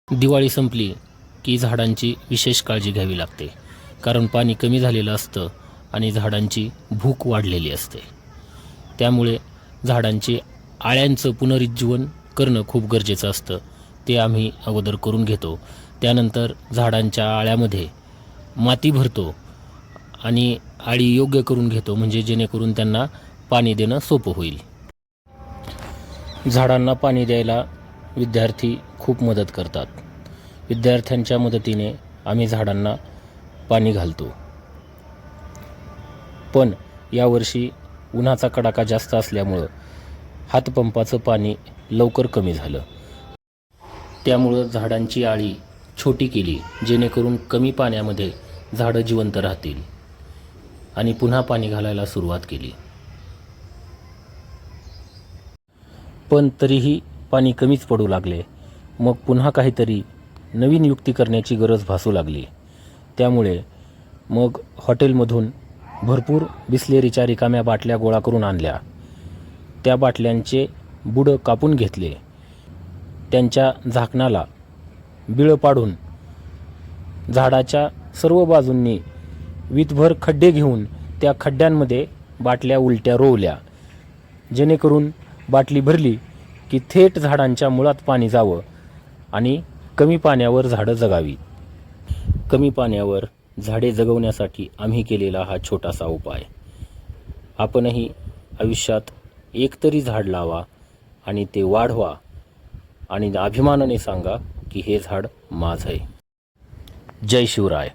दिवाळी संपली की झाडांची विशेष काळजी घ्यावी लागते, कारण पाणी कमी झालेलं असतं आणि झाडांची भूक वाढलेली असते. त्यामुळे झाडांची आळ्यांचं पुनरुज्जीवन करणं खूप गरजेचं असतं. ते आम्ही अगोदर करून घेतो. त्यानंतर झाडांच्या आळ्यामध्ये माती भरतो आणि आळी योग्य करून घेतो, म्हणजे जेणेकरून त्यांना पाणी देणं सोपं होईल. झाडांना पाणी द्यायला विद्यार्थी खूप मदत करतात. विद्यार्थ्यांच्या मदतीने आम्ही झाडांना पाणी घालतो. पण यावर्षी उन्हाचा कडाका जास्त असल्यामुळं हातपंपाचं पाणी लवकर कमी झालं. त्यामुळं झाडांची आळी छोटी केली, जेणेकरून कमी पाण्यामध्ये झाडं जिवंत राहतील, आणि पुन्हा पाणी घालायला सुरुवात केली. पण तरीही पाणी कमीच पडू लागले. मग पुन्हा काहीतरी नवीन युक्ती करण्याची गरज भासू लागली. त्यामुळे मग हॉटेलमधून भरपूर बिसलेरीच्या रिकाम्या बाटल्या गोळा करून आणल्या. त्या बाटल्यांचे बुडं कापून घेतले. त्यांच्या झाकणाला बिळं पाडून झाडाच्या सर्व बाजूंनी वीतभर खड्डे घेऊन त्या खड्ड्यांमध्ये बाटल्या उलट्या रोवल्या, जेणेकरून बाटली भरली की थेट झाडांच्या मुळात पाणी जावं आणि कमी पाण्यावर झाडं जगावी. कमी पाण्यावर झाडे जगवण्यासाठी आम्ही केलेला हा छोटासा उपाय. आपणही आयुष्यात एकतरी झाड लावा आणि ते वाढवा आणि अभिमानाने सांगा की हे झाड माझं आहे. जय शिवराय.